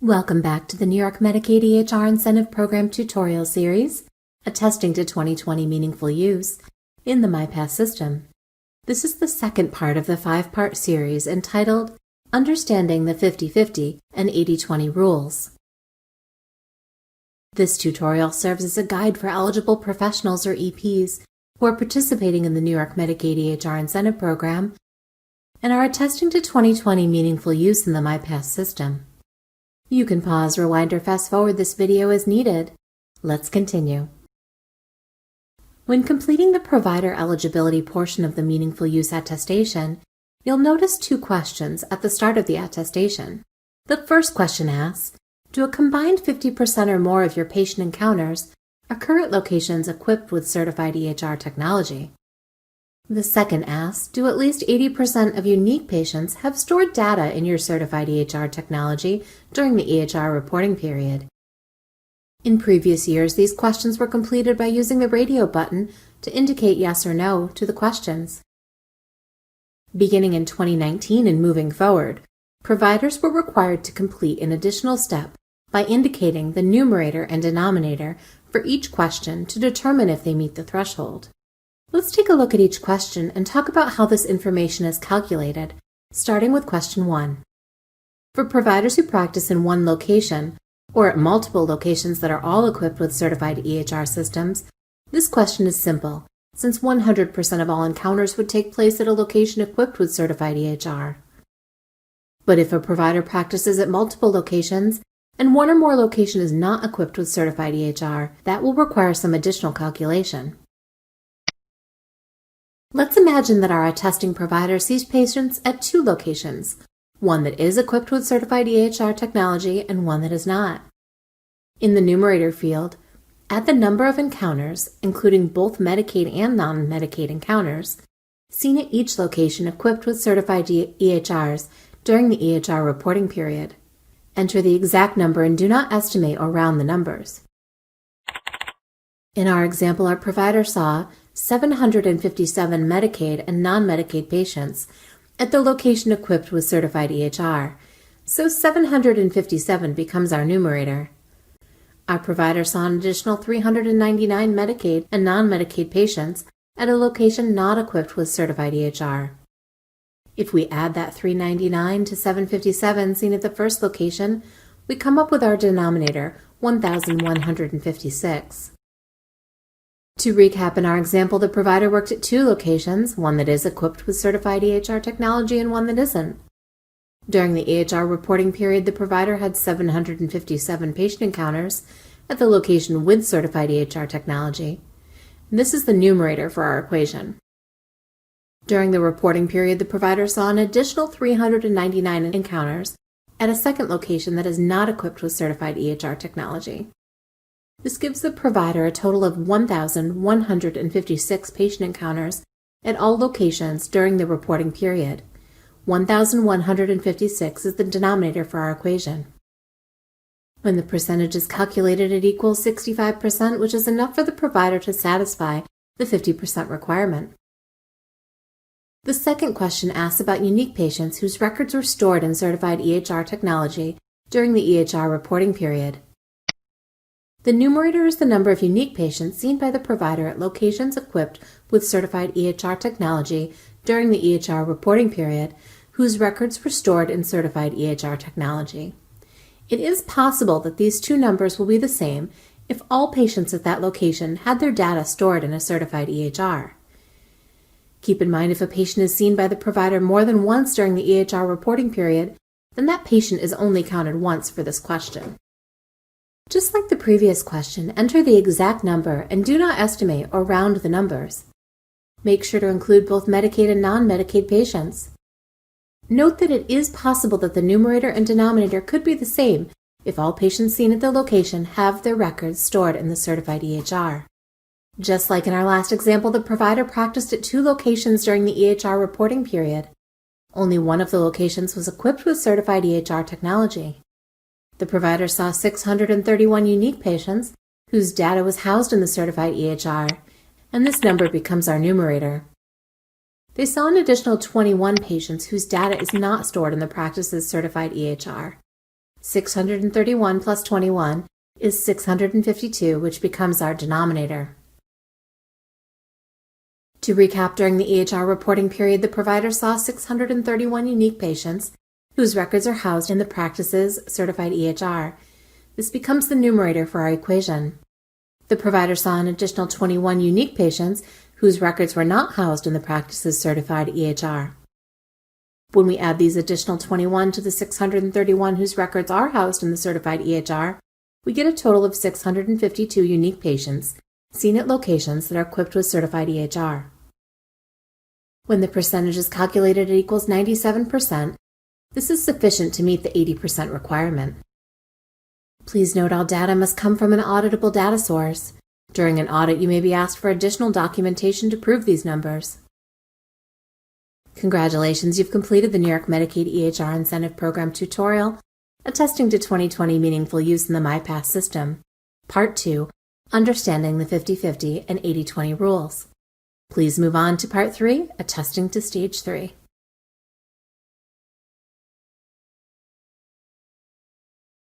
Welcome back to the New York Medicaid EHR Incentive Program tutorial series, Attesting to 2020 Meaningful Use in the MyPath system. This is the second part of the 5-part series entitled Understanding the 50-50 and 80-20 Rules. This tutorial serves as a guide for eligible professionals or EPs who are participating in the New York Medicaid EHR Incentive Program and are attesting to 2020 meaningful use in the MyPath system. You can pause, rewind, or fast forward this video as needed. Let's continue. When completing the provider eligibility portion of the meaningful use attestation, you'll notice 2 questions at the start of the attestation. The first question asks, do a combined 50% or more of your patient encounters occur at locations equipped with certified EHR technology? The second asks, do at least 80% of unique patients have stored data in your certified EHR technology during the EHR reporting period? In previous years, these questions were completed by using the radio button to indicate yes or no to the questions. Beginning in 2019 and moving forward, providers were required to complete an additional step by indicating the numerator and denominator for each question to determine if they meet the threshold. Let's take a look at each question and talk about how this information is calculated, starting with question 1. For providers who practice in one location, or at multiple locations that are all equipped with certified EHR systems, this question is simple, since 100% of all encounters would take place at a location equipped with certified EHR. But if a provider practices at multiple locations, and one or more location is not equipped with certified EHR, that will require some additional calculation. Let's imagine that our attesting provider sees patients at 2 locations, one that is equipped with certified EHR technology and one that is not. In the numerator field, add the number of encounters, including both Medicaid and non-Medicaid encounters, seen at each location equipped with certified EHRs during the EHR reporting period. Enter the exact number and do not estimate or round the numbers. In our example, our provider saw 757 Medicaid and non-Medicaid patients at the location equipped with certified EHR, so 757 becomes our numerator. Our provider saw an additional 399 Medicaid and non-Medicaid patients at a location not equipped with certified EHR. If we add that 399 to 757 seen at the first location, we come up with our denominator, 1,156. To recap, in our example, the provider worked at 2 locations, one that is equipped with certified EHR technology and one that isn't. During the EHR reporting period, the provider had 757 patient encounters at the location with certified EHR technology. This is the numerator for our equation. During the reporting period, the provider saw an additional 399 encounters at a second location that is not equipped with certified EHR technology. This gives the provider a total of 1,156 patient encounters at all locations during the reporting period. 1,156 is the denominator for our equation. When the percentage is calculated, it equals 65%, which is enough for the provider to satisfy the 50% requirement. The second question asks about unique patients whose records were stored in certified EHR technology during the EHR reporting period. The numerator is the number of unique patients seen by the provider at locations equipped with certified EHR technology during the EHR reporting period whose records were stored in certified EHR technology. It is possible that these 2 numbers will be the same if all patients at that location had their data stored in a certified EHR. Keep in mind, if a patient is seen by the provider more than once during the EHR reporting period, then that patient is only counted once for this question. Just like the previous question, enter the exact number and do not estimate or round the numbers. Make sure to include both Medicaid and non-Medicaid patients. Note that it is possible that the numerator and denominator could be the same if all patients seen at the location have their records stored in the certified EHR. Just like in our last example, the provider practiced at 2 locations during the EHR reporting period. Only one of the locations was equipped with certified EHR technology. The provider saw 631 unique patients whose data was housed in the certified EHR, and this number becomes our numerator. They saw an additional 21 patients whose data is not stored in the practice's certified EHR. 631 plus 21 is 652, which becomes our denominator. To recap, during the EHR reporting period, the provider saw 631 unique patients whose records are housed in the practice's certified EHR. This becomes the numerator for our equation. The provider saw an additional 21 unique patients whose records were not housed in the practice's certified EHR. When we add these additional 21 to the 631 whose records are housed in the certified EHR, we get a total of 652 unique patients seen at locations that are equipped with certified EHR. When the percentage is calculated, it equals 97%. This is sufficient to meet the 80% requirement. Please note all data must come from an auditable data source. During an audit, you may be asked for additional documentation to prove these numbers. Congratulations, you've completed the New York Medicaid EHR Incentive Program tutorial, Attesting to 2020 Meaningful Use in the MyPass System, Part 2, Understanding the 50-50 and 80-20 Rules. Please move on to Part 3, Attesting to Stage 3.